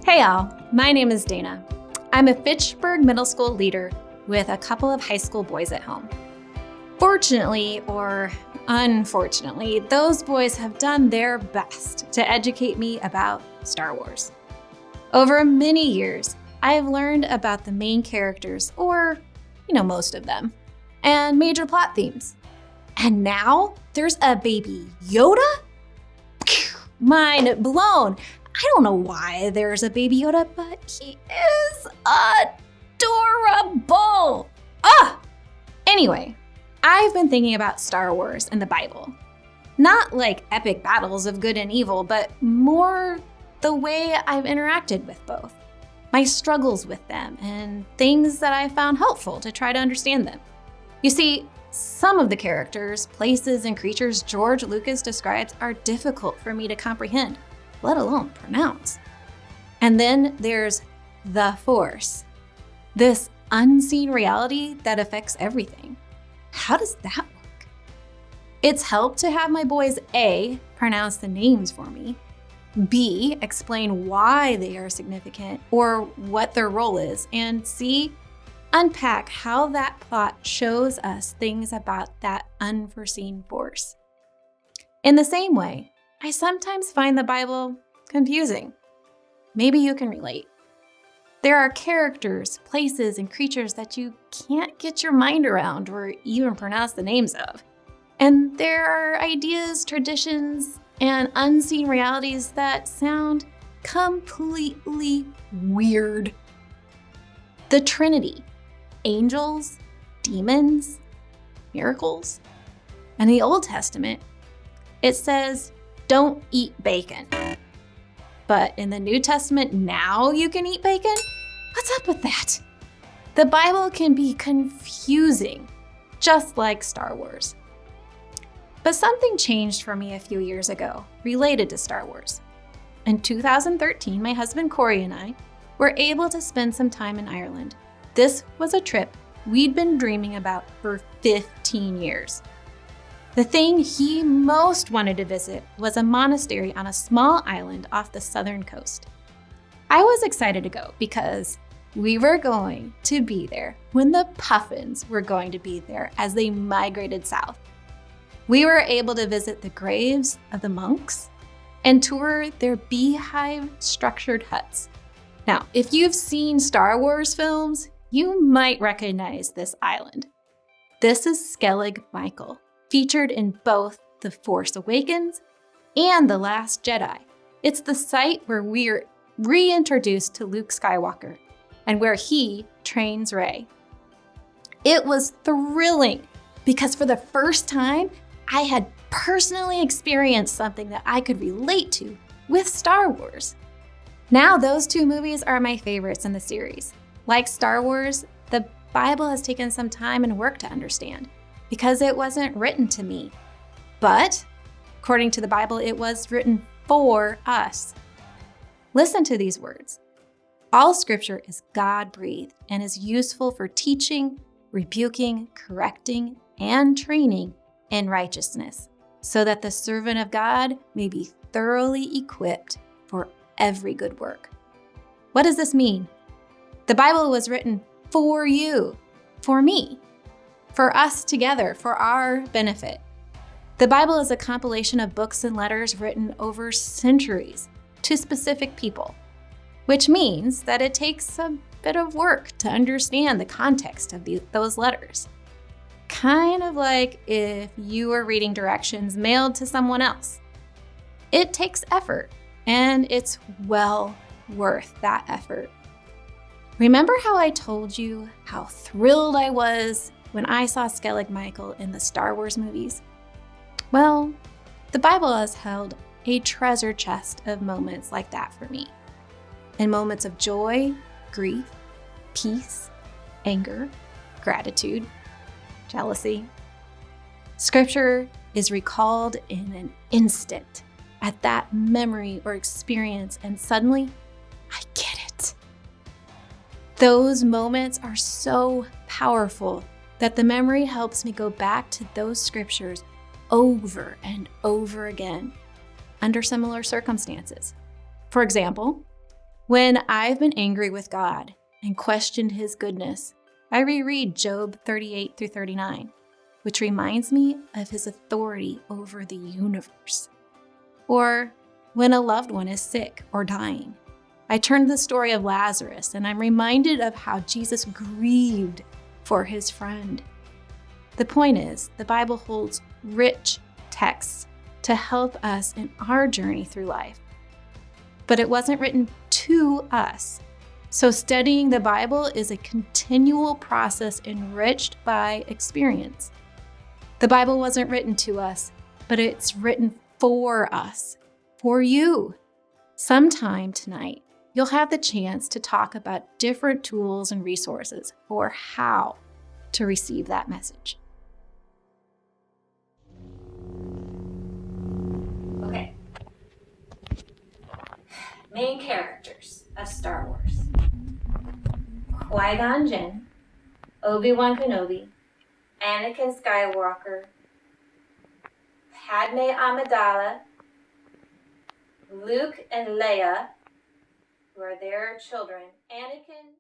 Hey y'all, my name is Dayna. I'm a Fitchburg Middle School leader with a couple of high school boys at home. Fortunately, or unfortunately, those boys have done their best to educate me about Star Wars. Over many years, I have learned about the main characters, or, most of them, and major plot themes. And now there's a baby Yoda? Mind blown. I don't know why there's a baby Yoda, but he is adorable. Anyway, I've been thinking about Star Wars and the Bible. Not like epic battles of good and evil, but more the way I've interacted with both. My struggles with them and things that I found helpful to try to understand them. You see, some of the characters, places, and creatures George Lucas describes are difficult for me to comprehend, let alone pronounce. And then there's the Force, this unseen reality that affects everything. How does that work? It's helped to have my boys A, pronounce the names for me, B, explain why they are significant or what their role is, and C, unpack how that plot shows us things about that unforeseen force. In the same way, I sometimes find the Bible confusing. Maybe you can relate. There are characters, places, and creatures that you can't get your mind around or even pronounce the names of. And there are ideas, traditions, and unseen realities that sound completely weird. The Trinity, angels, demons, miracles. In the Old Testament, it says, don't eat bacon. But in the New Testament, now you can eat bacon? What's up with that? The Bible can be confusing, just like Star Wars. But something changed for me a few years ago, related to Star Wars. In 2013, my husband Corey and I were able to spend some time in Ireland. This was a trip we'd been dreaming about for 15 years. The thing he most wanted to visit was a monastery on a small island off the southern coast. I was excited to go because we were going to be there when the puffins were going to be there as they migrated south. We were able to visit the graves of the monks and tour their beehive-structured huts. Now, if you've seen Star Wars films, you might recognize this island. This is Skellig Michael, featured in both The Force Awakens and The Last Jedi. It's the site where we're reintroduced to Luke Skywalker and where he trains Rey. It was thrilling because for the first time, I had personally experienced something that I could relate to with Star Wars. Now those two movies are my favorites in the series. Like Star Wars, the Bible has taken some time and work to understand because it wasn't written to me. But, according to the Bible, it was written for us. Listen to these words. All scripture is God-breathed and is useful for teaching, rebuking, correcting, and training in righteousness, so that the servant of God may be thoroughly equipped for every good work. What does this mean? The Bible was written for you, for me, for us together, for our benefit. The Bible is a compilation of books and letters written over centuries to specific people, which means that it takes a bit of work to understand the context of those letters. Kind of like if you were reading directions mailed to someone else. It takes effort, and it's well worth that effort. Remember how I told you how thrilled I was when I saw Skellig Michael in the Star Wars movies? Well, the Bible has held a treasure chest of moments like that for me. In moments of joy, grief, peace, anger, gratitude, jealousy. Scripture is recalled in an instant at that memory or experience, and suddenly, I get it. Those moments are so powerful that the memory helps me go back to those scriptures over and over again under similar circumstances. For example, When I've been angry with God and questioned his goodness, I reread Job 38 through 39, which reminds me of his authority over the universe. Or when a loved one is sick or dying, I turn to the story of Lazarus and I'm reminded of how Jesus grieved for his friend. The point is, the Bible holds rich texts to help us in our journey through life. But it wasn't written to us. So studying the Bible is a continual process enriched by experience. The Bible wasn't written to us, but it's written for us, for you. Sometime tonight, you'll have the chance to talk about different tools and resources for how to receive that message. Okay. Main characters of Star Wars. Qui-Gon Jinn, Obi-Wan Kenobi, Anakin Skywalker, Padme Amidala, Luke and Leia, who are their children, Anakin